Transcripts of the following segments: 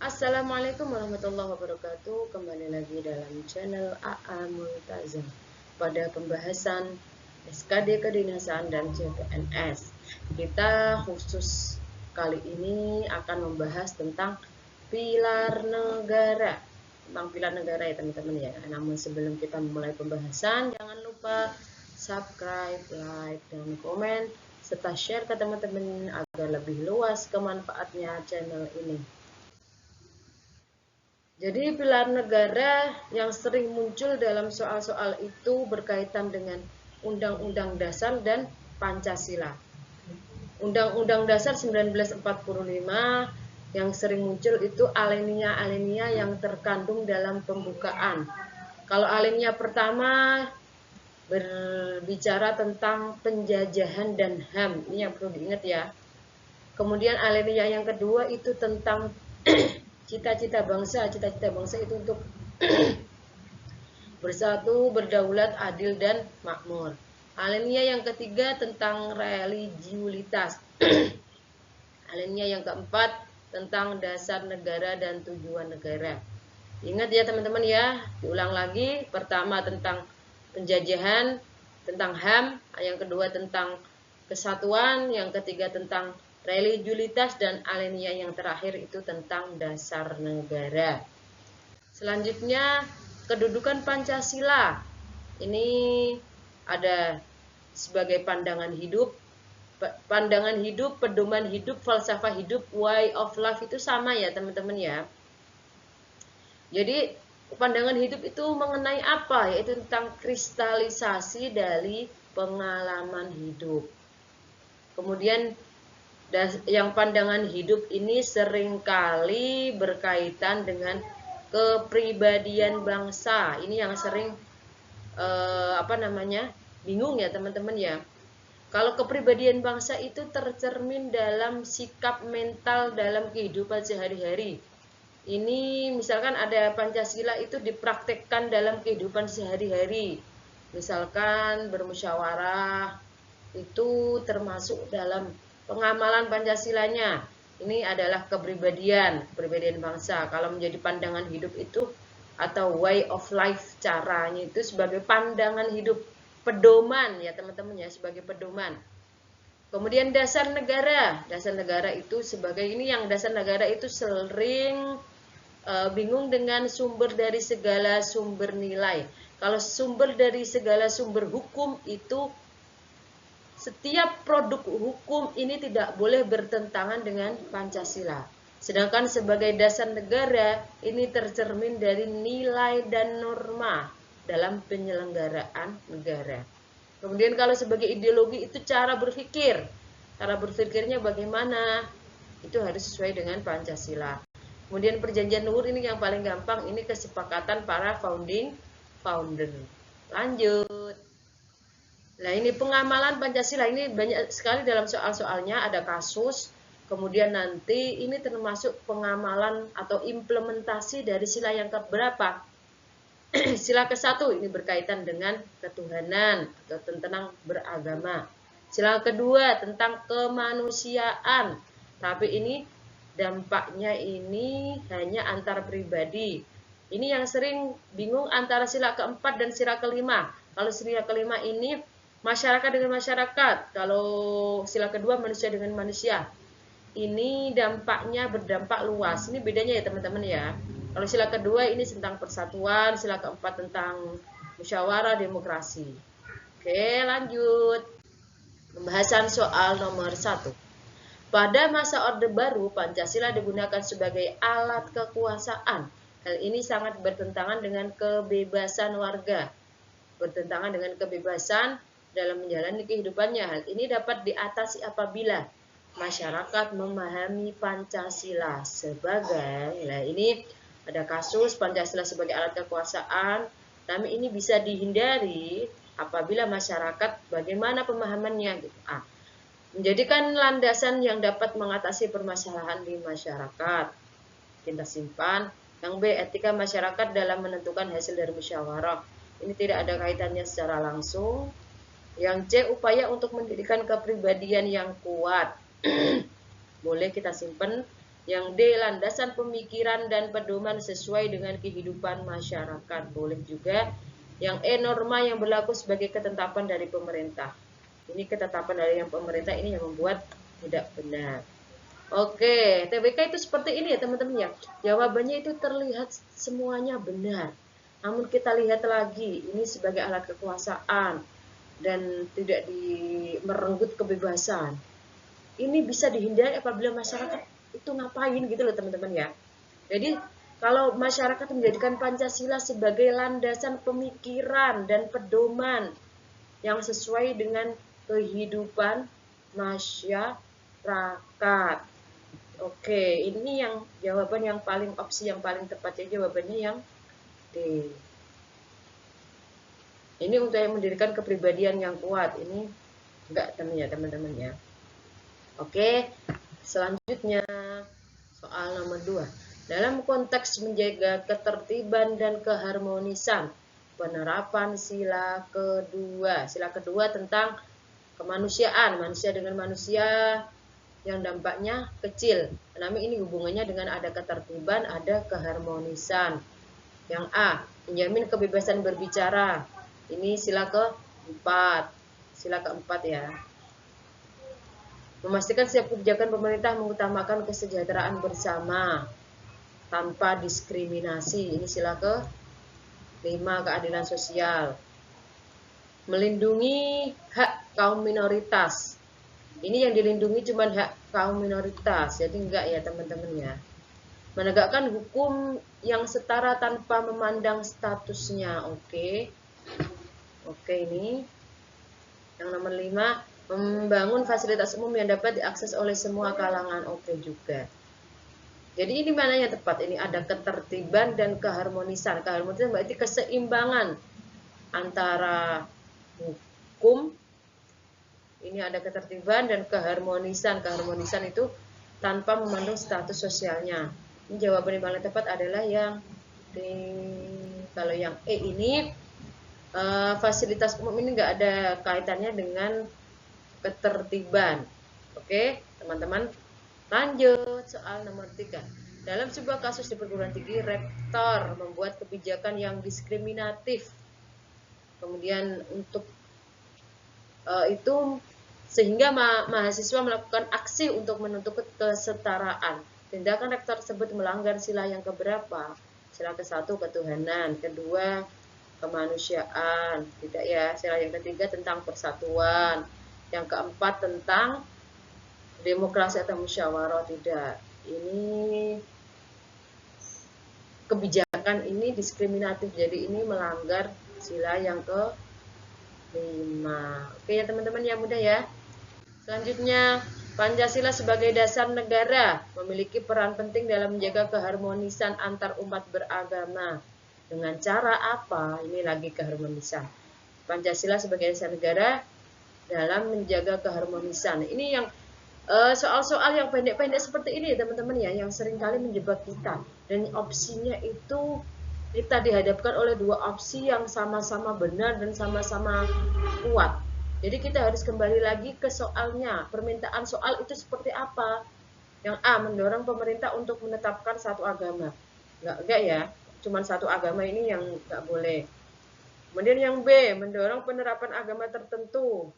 Assalamualaikum warahmatullahi wabarakatuh. Kembali lagi dalam channel AA Multazam pada pembahasan SKD Kedinasan dan CPNS. Kita khusus kali ini akan membahas tentang pilar negara. Tentang pilar negara ya teman-teman ya. Namun sebelum kita memulai pembahasan, jangan lupa subscribe, like, dan komen serta share ke teman-teman agar lebih luas kemanfaatnya channel ini. Jadi pilar negara yang sering muncul dalam soal-soal itu berkaitan dengan Undang-Undang Dasar dan Pancasila. Undang-Undang Dasar 1945 yang sering muncul itu alinea-alinea yang terkandung dalam pembukaan. Kalau alinea pertama berbicara tentang penjajahan dan HAM, ini yang perlu diingat ya. Kemudian alinea yang kedua itu tentang cita-cita bangsa itu untuk bersatu, berdaulat, adil, dan makmur. Alinea yang ketiga tentang religiulitas. Alinea yang keempat tentang dasar negara dan tujuan negara. Ingat ya teman-teman ya, diulang lagi. Pertama tentang penjajahan, tentang HAM, yang kedua tentang kesatuan, yang ketiga tentang religiulitas, dan alinea yang terakhir itu tentang dasar negara. Selanjutnya kedudukan Pancasila. Ini ada sebagai pandangan hidup, pedoman hidup, falsafah hidup, way of life itu sama ya teman-teman ya. Jadi pandangan hidup itu mengenai apa? Yaitu tentang kristalisasi dari pengalaman hidup. Kemudian yang pandangan hidup ini seringkali berkaitan dengan kepribadian bangsa. Ini yang sering bingung ya teman-teman ya. Kalau kepribadian bangsa itu tercermin dalam sikap mental dalam kehidupan sehari-hari. Ini misalkan ada Pancasila itu dipraktekkan dalam kehidupan sehari-hari. Misalkan bermusyawarah itu termasuk dalam pengamalan Pancasilanya. Ini adalah kepribadian bangsa. Kalau menjadi pandangan hidup itu atau way of life, caranya itu sebagai pandangan hidup, pedoman ya teman-teman ya, sebagai pedoman. Kemudian dasar negara itu sebagai ini, yang dasar negara itu sering bingung dengan sumber dari segala sumber nilai. Kalau sumber dari segala sumber hukum itu setiap produk hukum ini tidak boleh bertentangan dengan Pancasila. Sedangkan sebagai dasar negara ini tercermin dari nilai dan norma dalam penyelenggaraan negara. Kemudian kalau sebagai ideologi itu cara berpikir. Cara berpikirnya bagaimana? Itu harus sesuai dengan Pancasila. Kemudian perjanjian luhur ini yang paling gampang, ini kesepakatan para founder. Lanjut. Nah ini pengamalan Pancasila ini banyak sekali dalam soal-soalnya, ada kasus. Kemudian nanti ini termasuk pengamalan atau implementasi dari sila yang keberapa? Sila ke-1 ini berkaitan dengan ketuhanan atau tentang beragama. Sila kedua tentang kemanusiaan. Tapi ini dampaknya ini hanya antar pribadi. Ini yang sering bingung antara sila keempat dan sila kelima. Kalau sila kelima ini masyarakat dengan masyarakat. Kalau sila kedua manusia dengan manusia. Ini dampaknya berdampak luas. Ini bedanya ya teman-teman ya. Kalau sila kedua ini tentang persatuan, sila keempat tentang musyawarah demokrasi. Oke, lanjut. Pembahasan soal nomor 1. Pada masa Orde Baru, Pancasila digunakan sebagai alat kekuasaan. Hal ini sangat bertentangan dengan kebebasan warga. Bertentangan dengan kebebasan dalam menjalani kehidupannya. Hal ini dapat diatasi apabila masyarakat memahami Pancasila sebagai, nah ini ada kasus Pancasila sebagai alat kekuasaan, tapi ini bisa dihindari apabila masyarakat bagaimana pemahamannya gitu. Menjadikan landasan yang dapat mengatasi permasalahan di masyarakat. Kita simpan. Yang B, etika masyarakat dalam menentukan hasil dari musyawarah. Ini tidak ada kaitannya secara langsung. Yang C, upaya untuk mendirikan kepribadian yang kuat. Boleh kita simpan. Yang D, landasan pemikiran dan pedoman sesuai dengan kehidupan masyarakat. Boleh juga. Yang E, norma yang berlaku sebagai ketetapan dari pemerintah. Ini ketetapan dari yang pemerintah ini yang membuat tidak benar. Oke, TBK itu seperti ini ya teman-teman ya. Jawabannya itu terlihat semuanya benar. Namun kita lihat lagi, ini sebagai alat kekuasaan dan tidak merenggut kebebasan. Ini bisa dihindari apabila masyarakat itu ngapain gitu loh teman-teman ya. Jadi kalau masyarakat menjadikan Pancasila sebagai landasan pemikiran dan pedoman yang sesuai dengan kehidupan masyarakat. Oke, ini yang jawaban yang paling opsi yang paling tepatnya jawabannya yang D. Ini untuk yang mendirikan kepribadian yang kuat. Ini enggak teman-teman ya. Oke, selanjutnya soal nomor 2. Dalam konteks menjaga ketertiban dan keharmonisan, penerapan sila kedua. Sila kedua tentang kemanusiaan, manusia dengan manusia yang dampaknya kecil. Namun ini hubungannya dengan ada ketertiban, ada keharmonisan. Yang A, menjamin kebebasan berbicara. Ini sila keempat. Sila keempat ya. Memastikan setiap kebijakan pemerintah mengutamakan kesejahteraan bersama tanpa diskriminasi. Ini sila ke-5, keadilan sosial. Melindungi hak kaum minoritas. Ini yang dilindungi cuma hak kaum minoritas, jadi enggak ya teman-teman ya. Menegakkan hukum yang setara tanpa memandang statusnya. Oke, ini. Yang nomor 5, membangun fasilitas umum yang dapat diakses oleh semua kalangan. Oke juga. Jadi ini mana yang tepat? Ini ada ketertiban dan keharmonisan. Keharmonisan berarti keseimbangan antara hukum. Ini ada ketertiban dan keharmonisan. Keharmonisan itu tanpa memandang status sosialnya. Ini jawaban yang paling tepat adalah yang D. Kalau yang E ini fasilitas umum ini enggak ada kaitannya dengan ketertiban. Oke, teman-teman. Lanjut soal nomor 3. Dalam sebuah kasus di perguruan tinggi, rektor membuat kebijakan yang diskriminatif. Kemudian untuk itu sehingga mahasiswa melakukan aksi untuk menuntut kesetaraan. Tindakan rektor tersebut melanggar sila yang keberapa? Sila ke-1 ketuhanan, kedua kemanusiaan, tidak ya. Sila yang ketiga tentang persatuan, yang keempat tentang demokrasi atau musyawarah, tidak. Ini kebijakan ini diskriminatif, jadi ini melanggar sila yang ke-5. Oke ya teman-teman ya, mudah ya. Selanjutnya, Pancasila sebagai dasar negara memiliki peran penting dalam menjaga keharmonisan antar umat beragama. Dengan cara apa? Ini lagi keharmonisan. Pancasila sebagai dasar negara dalam menjaga keharmonisan. Ini yang soal-soal yang pendek-pendek seperti ini teman-teman ya, yang seringkali menjebak kita. Dan opsinya itu kita dihadapkan oleh dua opsi yang sama-sama benar dan sama-sama kuat. Jadi kita harus kembali lagi ke soalnya. Permintaan soal itu seperti apa? Yang A, mendorong pemerintah untuk menetapkan satu agama. Enggak ya, cuma satu agama ini yang enggak boleh. Kemudian yang B, mendorong penerapan agama tertentu.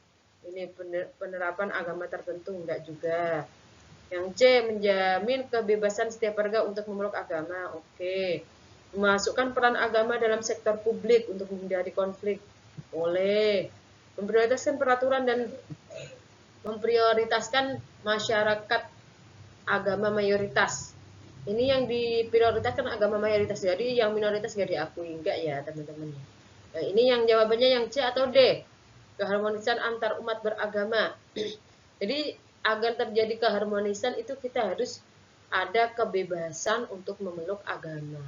Ini penerapan agama tertentu, enggak juga. Yang C, menjamin kebebasan setiap warga untuk memeluk agama. Oke. Memasukkan peran agama dalam sektor publik untuk menghindari konflik. Boleh. Memprioritaskan peraturan dan memprioritaskan masyarakat agama mayoritas. Ini yang diprioritaskan agama mayoritas, jadi yang minoritas nggak diakui, enggak ya teman-teman. Nah, ini yang jawabannya yang C atau D, keharmonisan antar umat beragama. Jadi agar terjadi keharmonisan itu kita harus ada kebebasan untuk memeluk agama.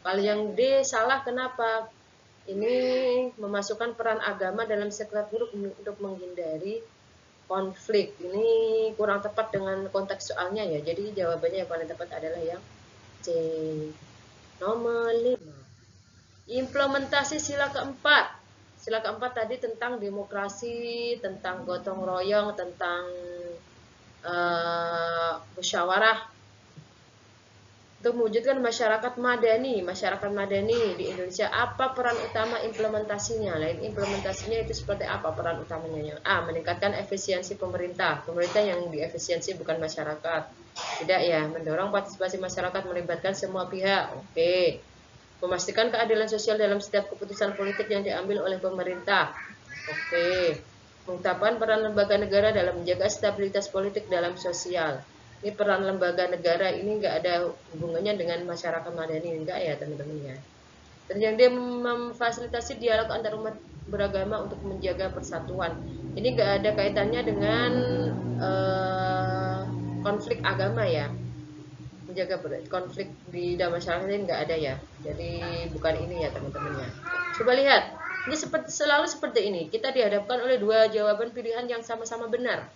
Kalau yang D salah, kenapa? Ini memasukkan peran agama dalam sektor buruk untuk menghindari konflik. Ini kurang tepat dengan konteks soalnya ya. Jadi jawabannya yang paling tepat adalah yang C. Nomor 5. Implementasi sila keempat. Sila keempat tadi tentang demokrasi, tentang gotong royong, tentang musyawarah. Untuk mewujudkan masyarakat madani di Indonesia, apa peran utama implementasinya? Lain implementasinya itu seperti apa peran utamanya? Yang A, meningkatkan efisiensi pemerintah. Pemerintah yang diefisiensi bukan masyarakat. Tidak ya, mendorong partisipasi masyarakat melibatkan semua pihak. Oke. Memastikan keadilan sosial dalam setiap keputusan politik yang diambil oleh pemerintah. Oke. Pengungkapan peran lembaga negara dalam menjaga stabilitas politik dalam sosial. Ini peran lembaga negara ini nggak ada hubungannya dengan masyarakat madani, enggak ya teman-teman ya. Dan yang dia memfasilitasi dialog antar umat beragama untuk menjaga persatuan. Ini nggak ada kaitannya dengan konflik agama ya. Menjaga konflik di dalam masyarakat ini nggak ada ya. Jadi bukan ini ya teman-teman ya. Coba lihat, ini selalu seperti ini. Kita dihadapkan oleh dua jawaban pilihan yang sama-sama benar.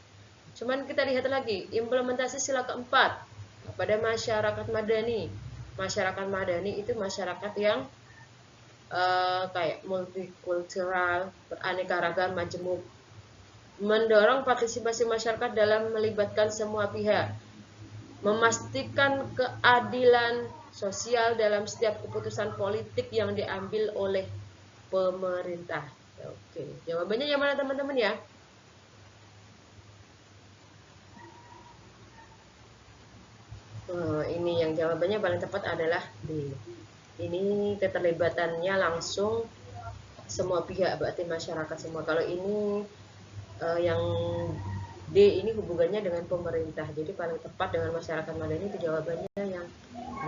Cuman kita lihat lagi, implementasi sila keempat pada masyarakat madani. Masyarakat madani itu masyarakat yang kayak multikultural, beraneka ragam, majemuk. Mendorong partisipasi masyarakat dalam melibatkan semua pihak. Memastikan keadilan sosial dalam setiap keputusan politik yang diambil oleh pemerintah. Oke, jawabannya yang mana teman-teman ya? Ini yang jawabannya paling tepat adalah D. Ini keterlibatannya langsung semua pihak, berarti masyarakat semua. Kalau ini yang D ini hubungannya dengan pemerintah, jadi paling tepat dengan masyarakat madani itu jawabannya yang B.